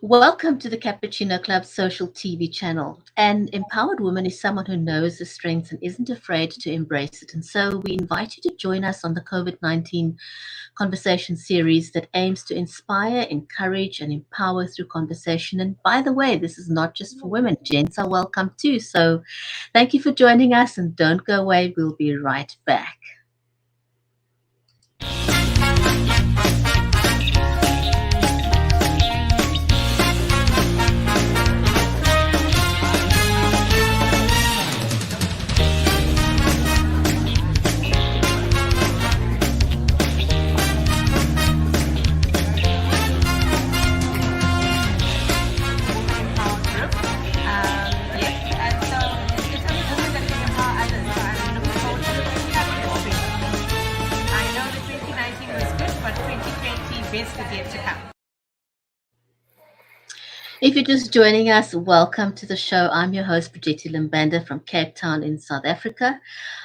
Welcome to the CuppaChino Club social TV channel. An empowered woman is someone who knows the strengths and isn't afraid to embrace it. And so we invite you to join us on the COVID-19 conversation series that aims to inspire, encourage, and empower through conversation. And by the way, this is not just for women. Gents are welcome too. So thank you for joining us and don't go away. We'll be right back. If you're just joining us, welcome to the show. I'm your host, Bridgetti Limbanda from Cape Town in South Africa.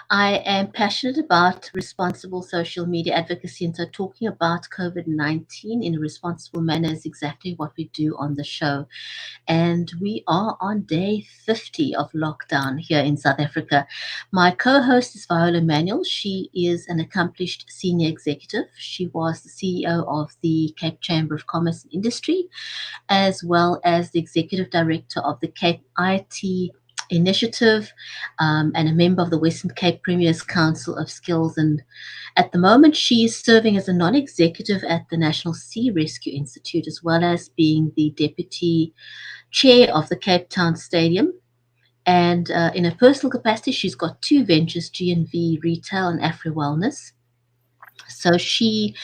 I am passionate about responsible social media advocacy, and so talking about COVID-19 in a responsible manner is exactly what we do on the show. And we are on day 50 of lockdown here in South Africa. My co-host is Viola Manuel. She is an accomplished senior executive. She was the CEO of the Cape Chamber of Commerce and Industry, as well as the executive director of the Cape IT Initiative, and a member of the Western Cape Premier's Council of Skills. And at the moment, she is serving as a non-executive at the National Sea Rescue Institute, as well as being the deputy chair of the Cape Town Stadium. And in a personal capacity, she's got two ventures, G&V Retail and Afro Wellness. So she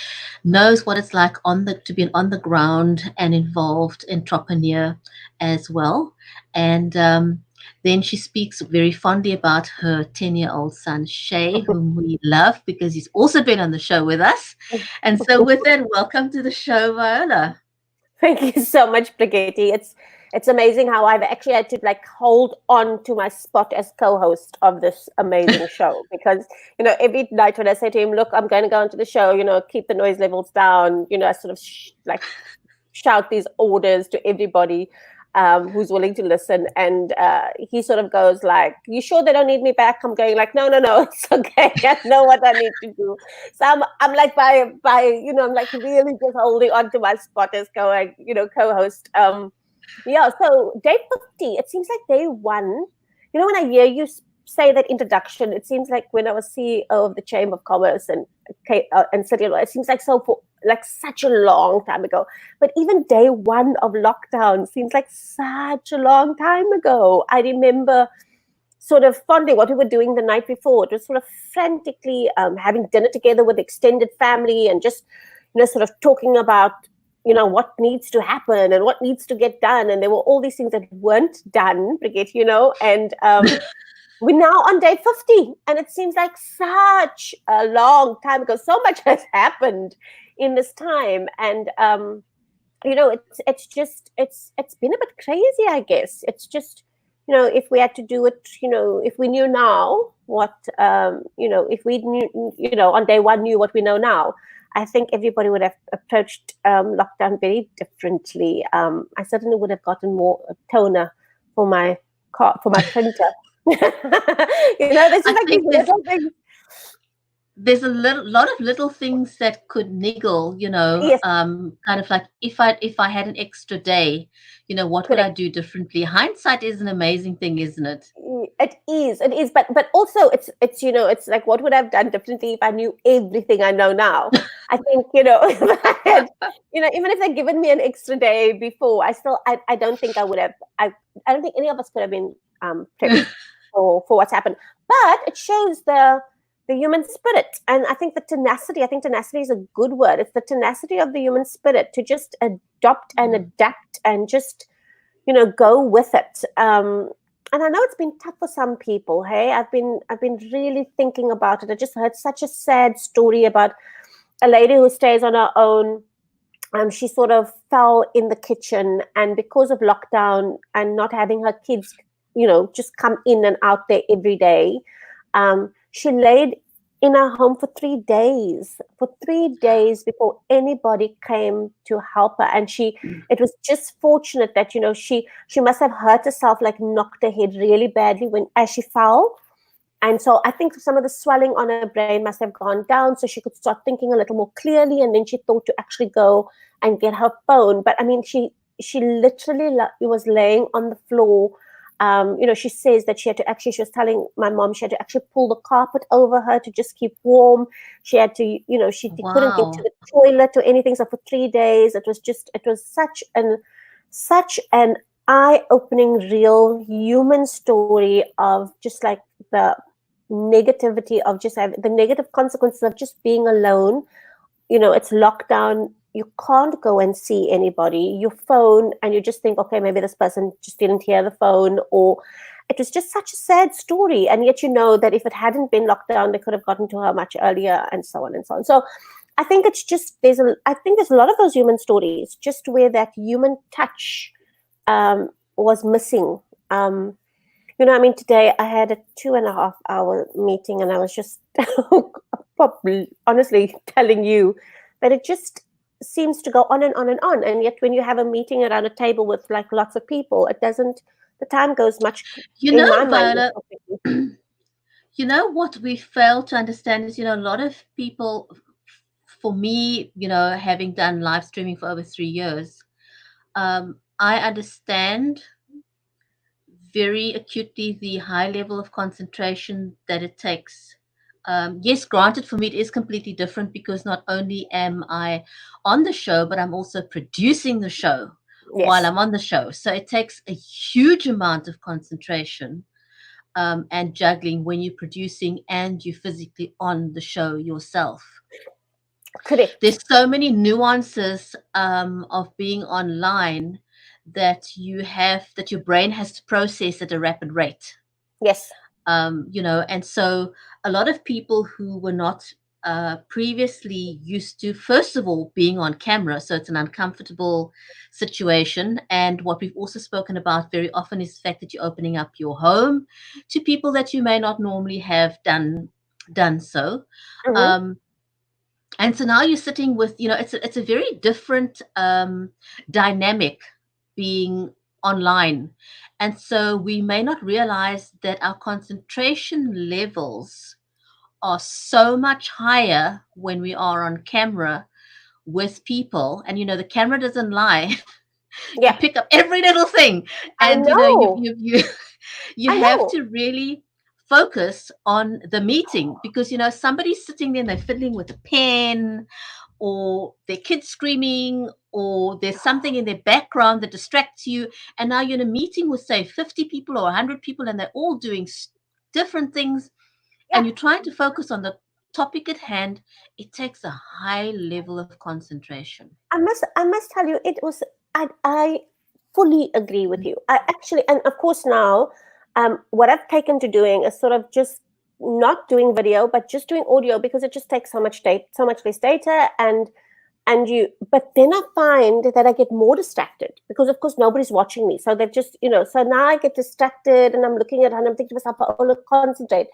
knows what it's like to be an on the ground and involved entrepreneur as well. And then she speaks very fondly about her 10-year-old son, Shay, whom we love because he's also been on the show with us. And so with that, welcome to the show, Viola. Thank you so much, Brigitte. It's amazing how I've actually had to hold on to my spot as co-host of this amazing show because, every night when I say to him, look, I'm going to go into the show, keep the noise levels down, I sort of shout these orders to everybody who's willing to listen. And he sort of goes you sure they don't need me back? I'm going no, it's okay. I know what I need to do. So I'm I'm really just holding on to my spot as co-host. Yeah, so day 50, it seems like day one. When I hear you say that introduction, it seems like when I was CEO of the Chamber of Commerce and City, it seems like such a long time ago. But even day one of lockdown seems like such a long time ago. I remember sort of fondly what we were doing the night before. It was sort of frantically having dinner together with extended family and just, sort of talking about what needs to happen and what needs to get done. And there were all these things that weren't done, Brigitte, and we're now on day 50. And it seems like such a long time ago. So much has happened in this time. And, it's been a bit crazy, I guess. It's just, if we had to do it, if we knew now what, if we knew, on day one knew what we know now, I think everybody would have approached lockdown very differently. I certainly would have gotten more toner for my printer. There's just these little things. There's a lot of little things that could niggle, Yes. kind of like if I had an extra day, what would I do differently? Hindsight is an amazing thing, isn't it? It is, but also it's it's like what would I have done differently if I knew everything I know now? I think if I had, even if they'd given me an extra day before, I don't think I would have. I don't think any of us could have been prepped for what's happened. But it shows the human spirit, and I think tenacity is a good word. It's the tenacity of the human spirit to just adopt and adapt and just go with it. And I know it's been tough for some people. Hey, I've been really thinking about it. I just heard such a sad story about a lady who stays on her own. She sort of fell in the kitchen, and because of lockdown and not having her kids, just come in and out there every day, she laid in our home for 3 days, before anybody came to help her. And it was just fortunate that, she must have hurt herself, like knocked her head really badly as she fell. And so I think some of the swelling on her brain must have gone down, so she could start thinking a little more clearly. And then she thought to actually go and get her phone. But I mean, she literally was laying on the floor. She says that she was telling my mom she had to actually pull the carpet over her to just keep warm. She had to, she couldn't get to Wow. the toilet or anything. So for 3 days, it was such an eye-opening, real human story of just like the negativity of just having the negative consequences of just being alone. It's lockdown. You can't go and see anybody. You phone and you just think, okay, maybe this person just didn't hear the phone, or it was just such a sad story. And yet, that if it hadn't been locked down, they could have gotten to her much earlier, and so on and so on. So I think it's just, I think there's a lot of those human stories, just where that human touch was missing. I mean, today I had a 2.5-hour meeting, and I was just probably honestly telling you that it just seems to go on and on and on. And yet when you have a meeting around a table with like lots of people, the time goes much, in my mind. Viola, what we fail to understand is, a lot of people, for me, having done live streaming for over 3 years, I understand very acutely the high level of concentration that it takes. Yes, granted, for me, it is completely different because not only am I on the show, but I'm also producing the show while Yes. I'm on the show. So it takes a huge amount of concentration and juggling when you're producing and you're physically on the show yourself. Correct. There's so many nuances of being online that your brain has to process at a rapid rate. Yes. And so a lot of people who were not previously used to, first of all, being on camera, so it's an uncomfortable situation. And what we've also spoken about very often is the fact that you're opening up your home to people that you may not normally have done so. Mm-hmm. And so now you're sitting with, it's a very different dynamic being online. And so we may not realize that our concentration levels are so much higher when we are on camera with people. And, the camera doesn't lie. You Yeah. pick up every little thing. I And, know. you I have know. to really focus on the meeting because, somebody's sitting there and they're fiddling with a pen, or their kids screaming, or there's something in their background that distracts you. And now you're in a meeting with, say, 50 people or 100 people, and they're all doing different things, and Yeah. you're trying to focus on the topic at hand. It takes a high level of concentration. I must tell you, it was, I fully agree with you. I actually, and of course now, what I've taken to doing is sort of just not doing video, but just doing audio, because it just takes so much data, so much less data. But then I find that I get more distracted because of course nobody's watching me. So they're just, so now I get distracted and I'm looking at her and I'm thinking to myself, oh, look, concentrate.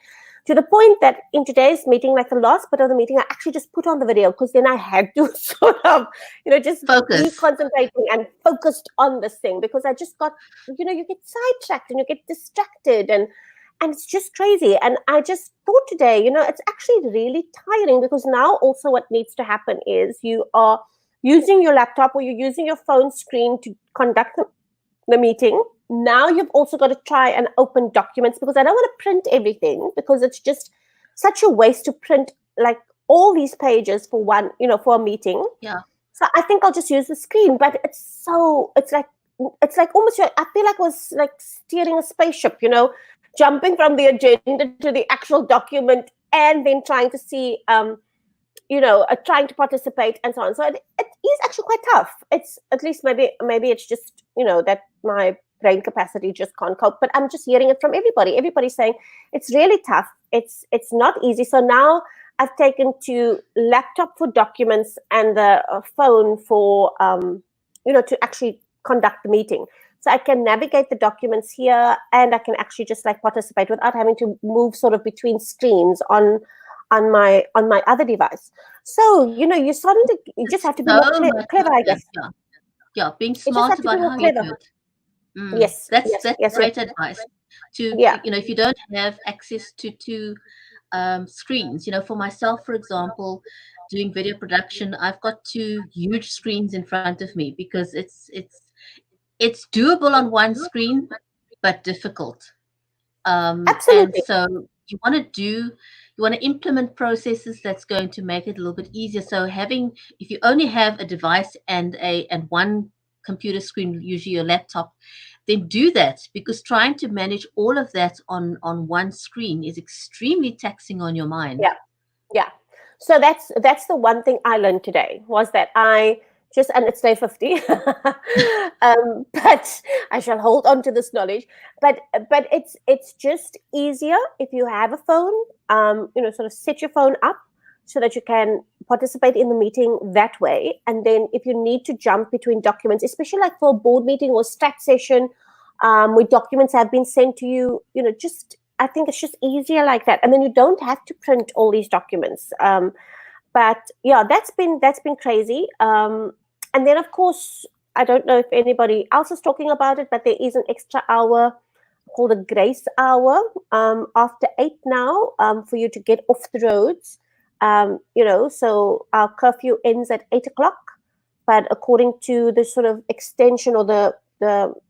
To the point that in today's meeting, like the last bit of the meeting, I actually just put on the video because then I had to sort of, just be Focus. concentrating and focused on this thing, because I just got, you get sidetracked and you get distracted, and it's just crazy. And I just thought today, it's actually really tiring, because now also what needs to happen is you are using your laptop or you're using your phone screen to conduct the meeting. Now you've also got to try and open documents, because I don't want to print everything, because it's just such a waste to print like all these pages for one, for a meeting. Yeah. So I think I'll just use the screen, but it's like almost, I feel like I was like steering a spaceship, jumping from the agenda to the actual document, and then trying to see, trying to participate and so on. So it is actually quite tough. It's at least maybe it's just, that my brain capacity just can't cope. But I'm just hearing it from everybody. Everybody's saying it's really tough. It's not easy. So now I've taken to laptop for documents and the phone for, to actually conduct the meeting. So I can navigate the documents here, and I can actually just like participate without having to move sort of between screens on on my other device. So you're starting to, you just have to be more So much clever, I easier. guess. Yeah. Yeah. Being You just smart have to be about more how you do clever. it. Yes, That's yes, yes, yes. great advice. Yeah, If you don't have access to screens, for myself, for example, doing video production, I've got two huge screens in front of me because it's doable on one screen, but difficult. And absolutely. so you want to implement processes that's going to make it a little bit easier. So if you only have a device and one computer screen, usually your laptop, then do that, because trying to manage all of that on one screen is extremely taxing on your mind. Yeah. Yeah. So that's the one thing I learned today, was that I just, and it's day 50, but I shall hold on to this knowledge. But it's just easier if you have a phone, sort of set your phone up so that you can participate in the meeting that way. And then if you need to jump between documents, especially like for a board meeting or stat session, where documents have been sent to you, just, I think it's just easier like that, and then you don't have to print all these documents. But yeah, that's been crazy. And then of course, I don't know if anybody else is talking about it, but there is an extra hour called a grace hour after 8 now, for you to get off the roads. So our curfew ends at 8 o'clock, but according to the sort of extension or the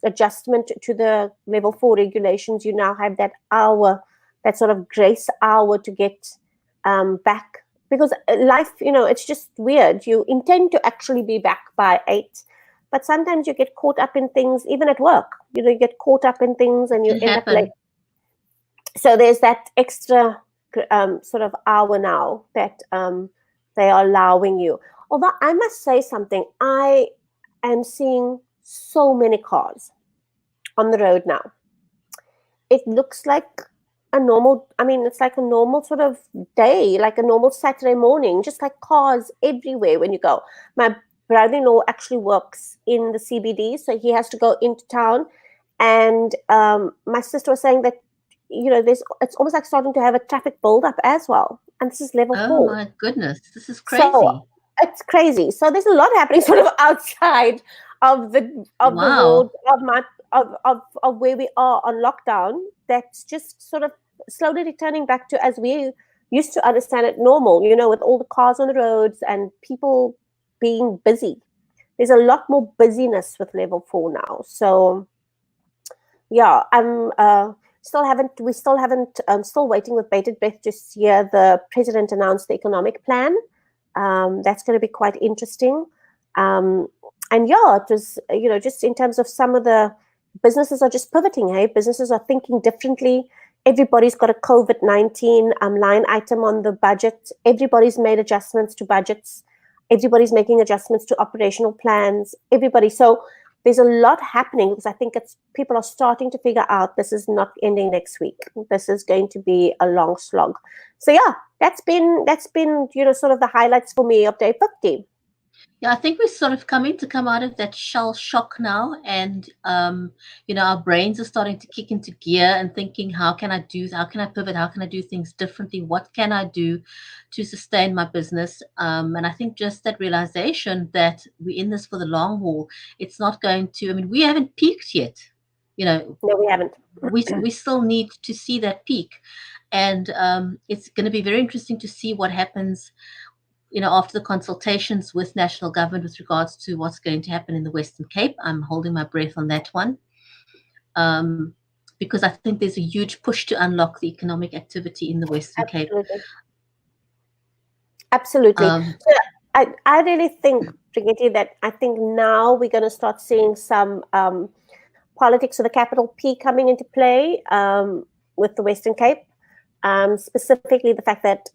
adjustment to the level 4 regulations, you now have that hour, that sort of grace hour to get back. Because life, it's just weird. You intend to actually be back by 8, but sometimes you get caught up in things, even at work. You get caught up in things and you Can end up late. happen. So there's that extra sort of hour now that they are allowing you. Although I must say something, I am seeing so many cars on the road now. It looks like it's like a normal sort of day, like a normal Saturday morning, just like cars everywhere when you go. My brother-in-law actually works in the CBD, so he has to go into town. And my sister was saying that, it's almost like starting to have a traffic build-up as well. And this is level Oh 4. my goodness, this is So crazy. it's crazy. So there's a lot happening sort of outside of the Wow. walls of where we are on lockdown. That's just sort of slowly returning back to as we used to understand it normal, with all the cars on the roads and people being busy. There's a lot more busyness with level 4 now. So yeah, still waiting with bated breath to hear the president announce the economic plan. That's going to be quite interesting. And yeah, it was, just in terms of some of the businesses are just pivoting. Hey, businesses are thinking differently. Everybody's got a COVID-19 line item on the budget. Everybody's made adjustments to budgets. Everybody's making adjustments to operational plans. Everybody. So there's a lot happening, because I think people are starting to figure out this is not ending next week. This is going to be a long slog. So yeah, that's been sort of the highlights for me of day 50. Yeah, I think we're sort of come out of that shell shock now, and our brains are starting to kick into gear and thinking, how can I pivot, how can I do things differently, what can I do to sustain my business? And I think just that realization that we're in this for the long haul. It's not going to. I mean, we haven't peaked yet. No, we haven't. We still need to see that peak, and it's going to be very interesting to see what happens after the consultations with national government with regards to what's going to happen in the Western Cape. I'm holding my breath on that one, because I think there's a huge push to unlock the economic activity in the Western Cape. Absolutely. Absolutely. So I really think, Brigitte, that I think now we're going to start seeing some politics of the capital P coming into play with the Western Cape. Specifically the fact that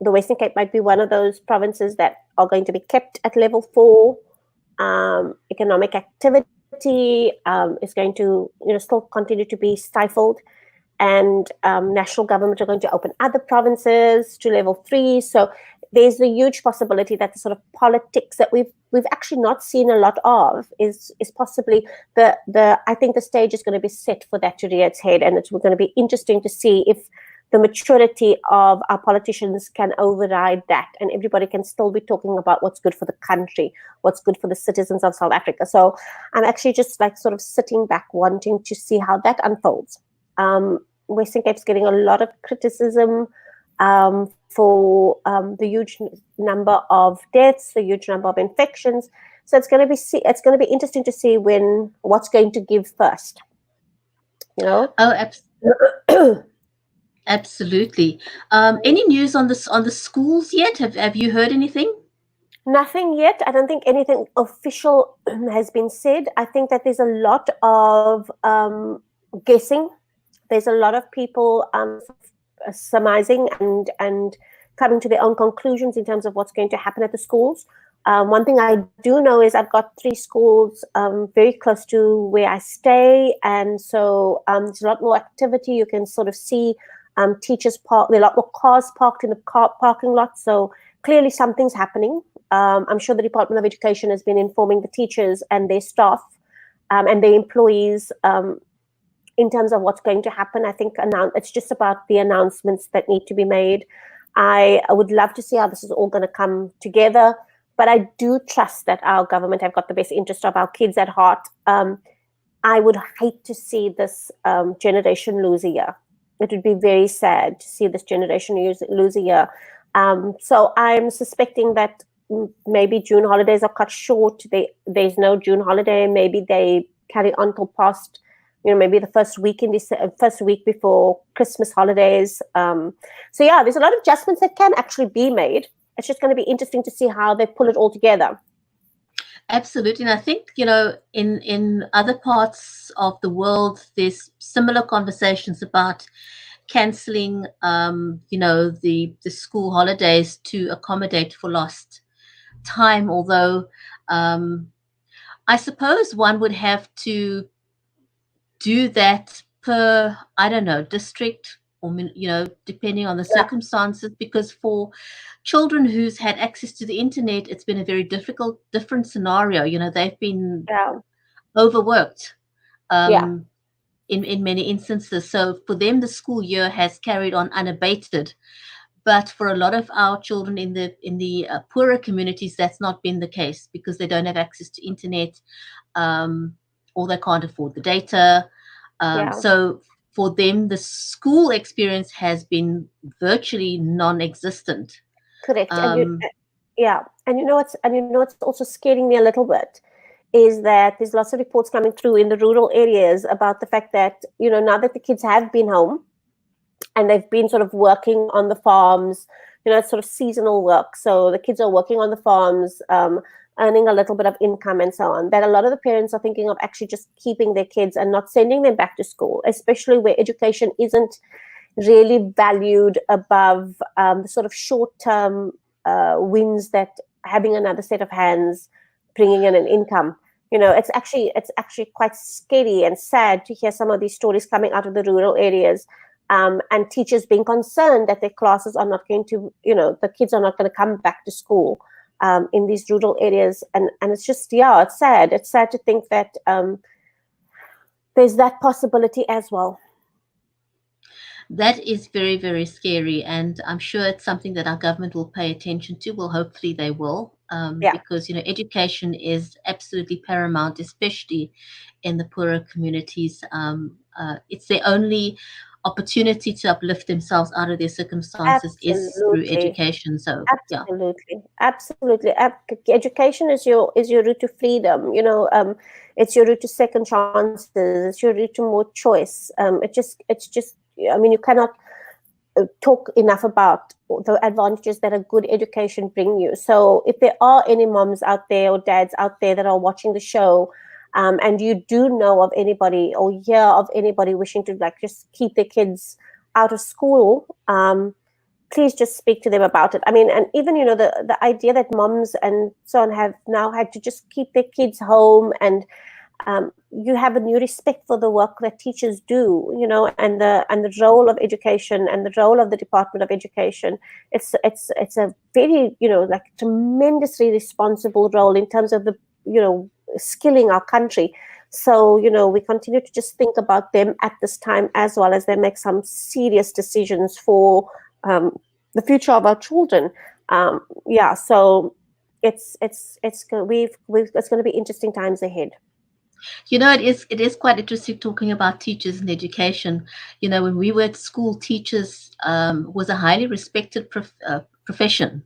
the Western Cape might be one of those provinces that are going to be kept at level 4. Economic activity is going to still continue to be stifled, and national government are going to open other provinces to level 3. So there's a huge possibility that the sort of politics that we've actually not seen a lot of is possibly I think the stage is going to be set for that to rear its head, and it's going to be interesting to see if the maturity of our politicians can override that, and everybody can still be talking about what's good for the country, what's good for the citizens of South Africa. So I'm actually just like sort of sitting back wanting to see how that unfolds. Western Cape's getting a lot of criticism for the huge number of deaths, the huge number of infections. So it's going to be interesting to see what's going to give first. You know. Oh, absolutely. Any news on the schools yet? Have you heard anything? Nothing yet. I don't think anything official has been said. I think that there's a lot of guessing. There's a lot of people surmising and coming to their own conclusions in terms of what's going to happen at the schools. One thing I do know is I've got 3 schools very close to where I stay, and so there's a lot more activity. You can sort of see teachers park. There are a lot more cars parked in the parking lot. So clearly something's happening. I'm sure the Department of Education has been informing the teachers and their staff and their employees in terms of what's going to happen. I think it's just about the announcements that need to be made. I would love to see how this is all going to come together, but I do trust that our government have got the best interest of our kids at heart. I would hate to see this generation lose a year. It would be very sad to see this generation lose a year. So I'm suspecting that maybe June holidays are cut short. There's no June holiday. Maybe they carry on till past, maybe the first week before Christmas holidays. So yeah, there's a lot of adjustments that can actually be made. It's just going to be interesting to see how they pull it all together. Absolutely. And I think, in other parts of the world, there's similar conversations about cancelling, the school holidays to accommodate for lost time. Although I suppose one would have to do that per, I don't know, district, or, depending on the circumstances, because for children who's had access to the internet, it's been a very different scenario. They've been overworked in many instances. So for them, the school year has carried on unabated. But for a lot of our children in the poorer communities, that's not been the case because they don't have access to internet, or they can't afford the data. So for them, the school experience has been virtually non-existent. Correct. And what's also scaring me a little bit is that there's lots of reports coming through in the rural areas about the fact that, now that the kids have been home and they've been sort of working on the farms, it's sort of seasonal work. So the kids are working on the farms, earning a little bit of income and so on, that a lot of the parents are thinking of actually just keeping their kids and not sending them back to school, especially where education isn't really valued above the sort of short-term wins that having another set of hands bringing in an income. It's actually quite scary and sad to hear some of these stories coming out of the rural areas, and teachers being concerned that their classes are not going to, the kids are not going to come back to school in these rural areas. And it's just, it's sad. It's sad to think that there's that possibility as well. That is very, very scary. And I'm sure it's something that our government will pay attention to. Well, hopefully they will, because, education is absolutely paramount, especially in the poorer communities. It's their only opportunity to uplift themselves out of their circumstances is through education. So absolutely. Education is your route to freedom. It's your route to second chances. It's your route to more choice. It's just. You cannot talk enough about the advantages that a good education bring you. So if there are any moms out there or dads out there that are watching the show, and you do know of anybody or hear of anybody wishing to just keep their kids out of school, please just speak to them about it. And even, the idea that moms and so on have now had to just keep their kids home, and you have a new respect for the work that teachers do, and the role of education and the role of the Department of Education. It's a very, tremendously responsible role in terms of the skilling our country. So, we continue to just think about them at this time, as well as they make some serious decisions for the future of our children. So it's going to be interesting times ahead. It is quite interesting talking about teachers and education. When we were at school, teachers was a highly respected profession.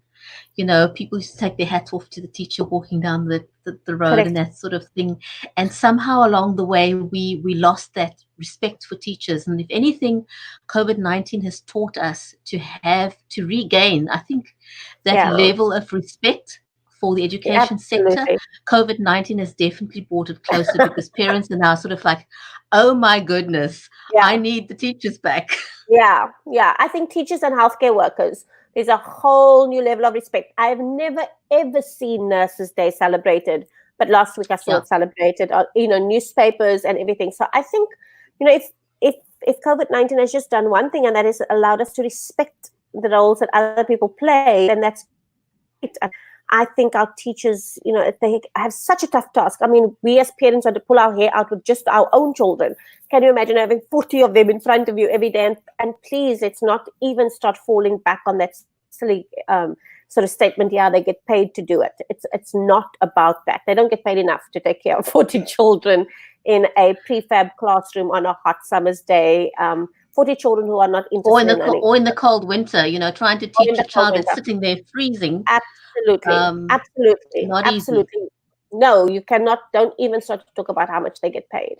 People used to take their hats off to the teacher walking down the road and Correct. that sort of thing. And somehow along the way, we lost that respect for teachers. And if anything, COVID-19 has taught us to regain, I think, that Yeah, level of respect for the education sector. absolutely. COVID-19 has definitely brought it closer because parents are now sort of like, oh my goodness, I Yeah. need the teachers back. Yeah, I think teachers and healthcare workers, there's a whole new level of respect. I've never ever seen Nurses Day celebrated, but last week I saw Yeah. it celebrated on newspapers and everything. So I think if COVID-19 has just done one thing, and that is allowed us to respect the roles that other people play, then that's great. And I think our teachers, they have such a tough task. I mean, we as parents had to pull our hair out with just our own children. Can you imagine having 40 of them in front of you every day? And please, it's not even start falling back on that silly sort of statement, yeah, they get paid to do it. It's not about that. They don't get paid enough to take care of 40 children in a prefab classroom on a hot summer's day. 40 children who are not interested in learning. Or in the cold winter, trying to Or in teach the a cold child that's winter. sitting there freezing. Absolutely. Absolutely. Not easy. Absolutely. No, you cannot, don't even start to talk about how much they get paid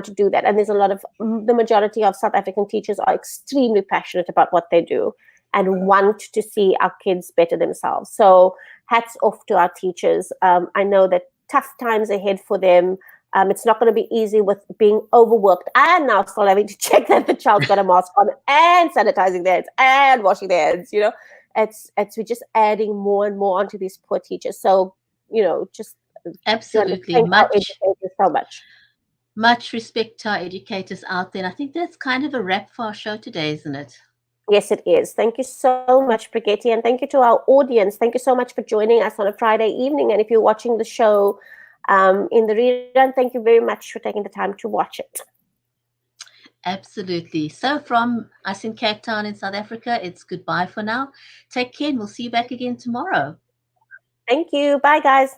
to do that. And there's a lot of, the majority of South African teachers are extremely passionate about what they do and want to see our kids better themselves. So hats off to our teachers. I know that tough times ahead for them. It's not going to be easy with being overworked and now still having to check that the child's got a mask on and sanitizing their hands and washing their hands, we're just adding more and more onto these poor teachers. So, just Absolutely. thank our educators so much. Much respect to our educators out there. And I think that's kind of a wrap for our show today, isn't it? Yes, it is. Thank you so much, Brigitte, and thank you to our audience. Thank you so much for joining us on a Friday evening. And if you're watching the show in the rerun, thank you very much for taking the time to watch it. Absolutely. So from us in Cape Town in South Africa, it's goodbye for now. Take care and we'll see you back again tomorrow. Thank you. Bye, guys.